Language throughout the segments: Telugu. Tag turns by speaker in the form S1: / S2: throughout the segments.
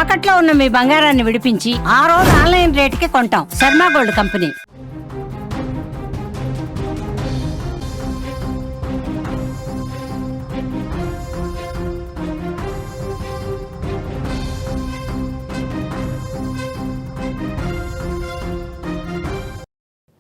S1: తాకట్లో ఉన్న మీ బంగారాన్ని విడిపించి ఆ రోజు ఆన్లైన్ రేటుకి కొంటాం. Sharma gold company.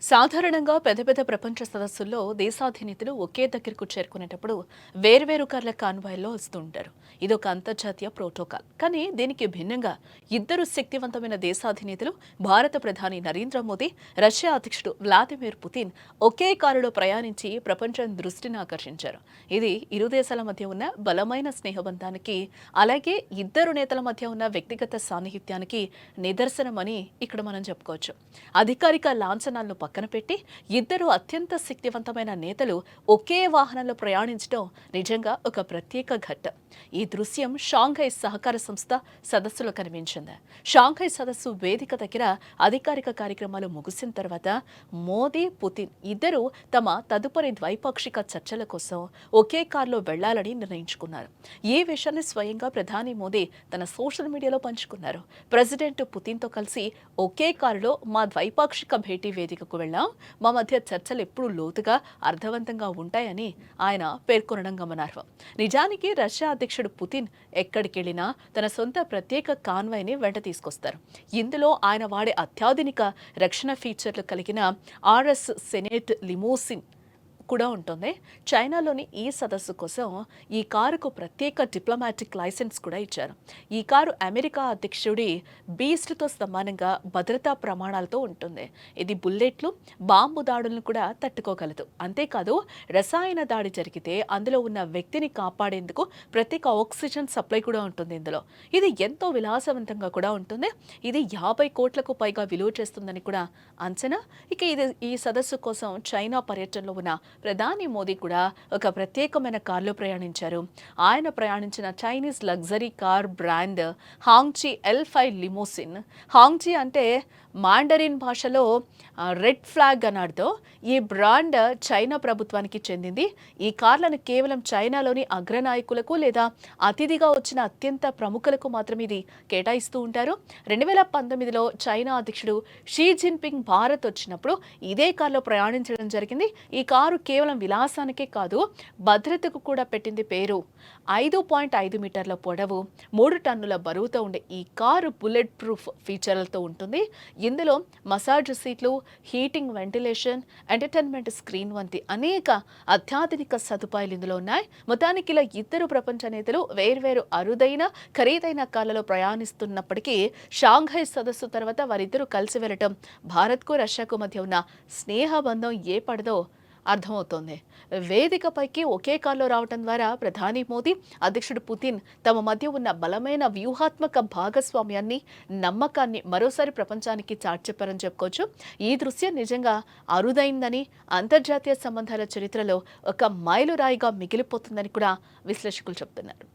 S2: సాధారణంగా పెద్ద పెద్ద ప్రపంచ సదస్సుల్లో దేశాధినేతలు ఒకే దగ్గరకు చేరుకునేటప్పుడు వేర్వేరు కార్ల కాన్వాయ్లో వస్తూ ఉంటారు. ఇదొక అంతర్జాతీయ ప్రోటోకాల్. కానీ దీనికి భిన్నంగా ఇద్దరు శక్తివంతమైన దేశాధినేతలు, భారత ప్రధాని నరేంద్ర మోదీ, రష్యా అధ్యక్షుడు వ్లాదిమిర్ పుతిన్ ఒకే కారులో ప్రయాణించి ప్రపంచం దృష్టిని ఆకర్షించారు. ఇది ఇరు దేశాల మధ్య ఉన్న బలమైన స్నేహబంధానికి, అలాగే ఇద్దరు నేతల మధ్య ఉన్న వ్యక్తిగత సాన్నిహిత్యానికి నిదర్శనమని ఇక్కడ మనం చెప్పుకోవచ్చు. అధికారిక లాంఛనాలను పక్కన పెట్టి ఇద్దరు అత్యంత శక్తివంతమైన నేతలు ఒకే వాహనంలో ప్రయాణించడం నిజంగా ఒక ప్రత్యేక ఘట్టం. ఈ దృశ్యం షాంఘై సహకార సంస్థ సదస్సులో కనిపించింది. షాంఘై సదస్సు వేదిక దగ్గర అధికారిక కార్యక్రమాలు ముగిసిన తర్వాత మోదీ, పుతిన్ ఇద్దరు తమ తదుపరి ద్వైపాక్షిక చర్చల కోసం ఒకే కారులో వెళ్లాలని నిర్ణయించుకున్నారు. ఈ విషయాన్ని స్వయంగా ప్రధాని మోదీ తన సోషల్ మీడియాలో పంచుకున్నారు. ప్రెసిడెంట్ పుతిన్తో కలిసి ఒకే కారులో మా ద్వైపాక్షిక భేటీ వేదికకు వెళ్ళాం. మా మధ్య చర్చలు ఎప్పుడూ లోతుగా, అర్థవంతంగా ఉంటాయని ఆయన పేర్కొనడం గమనార్హం. నిజానికి రష్యా అధ్యక్షుడు పుతిన్ ఎక్కడికెళ్లినా తన సొంత ప్రత్యేక కాన్వాయ్ని వెంట తీసుకొస్తారు. ఇందులో ఆయన వాడే అత్యాధునిక రక్షణ ఫీచర్లు కలిగిన RS సెనేట్ లిమోసిన్ కూడా ఉంటుంది. చైనాలోని ఈ సదస్సు కోసం ఈ కారుకు ప్రత్యేక డిప్లొమాటిక్ లైసెన్స్ కూడా ఇచ్చారు. ఈ కారు అమెరికా అధ్యక్షుడి బీస్ట్తో సమానంగా భద్రతా ప్రమాణాలతో ఉంటుంది. ఇది బుల్లెట్లు, బాంబు దాడులను కూడా తట్టుకోగలదు. అంతేకాదు, రసాయన దాడి జరిగితే అందులో ఉన్న వ్యక్తిని కాపాడేందుకు ప్రత్యేక ఆక్సిజన్ సప్లై కూడా ఉంటుంది ఇందులో. ఇది ఎంతో విలాసవంతంగా కూడా ఉంటుంది. ఇది 50 కోట్లకు పైగా విలువ చేస్తుందని కూడా అంచనా. ఇక ఈ సదస్సు కోసం చైనా పర్యటనలో ఉన్న ప్రధాని మోదీ కూడా ఒక ప్రత్యేకమైన కారులో ప్రయాణించారు. ఆయన ప్రయాణించిన Chinese luxury car brand Hongqi L5 limousine. Hongqi అంటే మాండరిన్ భాషలో రెడ్ ఫ్లాగ్ అని అర్థం. ఈ బ్రాండ్ చైనా ప్రభుత్వానికి చెందింది. ఈ కార్లను కేవలం చైనాలోని అగ్రనాయకులకు లేదా అతిథిగా వచ్చిన అత్యంత ప్రముఖులకు మాత్రమే ఇది కేటాయిస్తూ ఉంటారు. 2019లో చైనా అధ్యక్షుడు షీ జిన్పింగ్ భారత్ వచ్చినప్పుడు ఇదే కారులో ప్రయాణించడం జరిగింది. ఈ కారు కేవలం విలాసానికే కాదు, భద్రతకు కూడా పెట్టింది పేరు. 5.5 మీటర్ల పొడవు, 3 టన్నుల బరువుతో ఉండే ఈ కారు బుల్లెట్ ప్రూఫ్ ఫీచర్లతో ఉంటుంది. ఇందులో మసాజ్ సీట్లు, హీటింగ్, వెంటిలేషన్, ఎంటర్టైన్మెంట్ స్క్రీన్ వంటి అనేక అత్యాధునిక సదుపాయాలు ఇందులో ఉన్నాయి. మొత్తానికి ఇలా ఇద్దరు ప్రపంచ నేతలు వేర్వేరు అరుదైన, ఖరీదైన కార్లలో ప్రయాణిస్తున్నప్పటికీ షాంఘై సదస్సు తర్వాత వారిద్దరూ కలిసి వెళ్లటం భారత్కు, రష్యాకు మధ్య ఉన్న స్నేహబంధం ఏ పడదో అర్థమవుతోంది. వేదికపైకి ఒకే కారులో రావడం ద్వారా ప్రధాని మోదీ, అధ్యక్షుడు పుతిన్ తమ మధ్య ఉన్న బలమైన వ్యూహాత్మక భాగస్వామ్యాన్ని, నమ్మకాన్ని మరోసారి ప్రపంచానికి చాటి చెప్పారని చెప్పుకోవచ్చు. ఈ దృశ్యం నిజంగా అరుదైందని, అంతర్జాతీయ సంబంధాల చరిత్రలో ఒక మైలురాయిగా మిగిలిపోతుందని కూడా విశ్లేషకులు చెబుతున్నారు.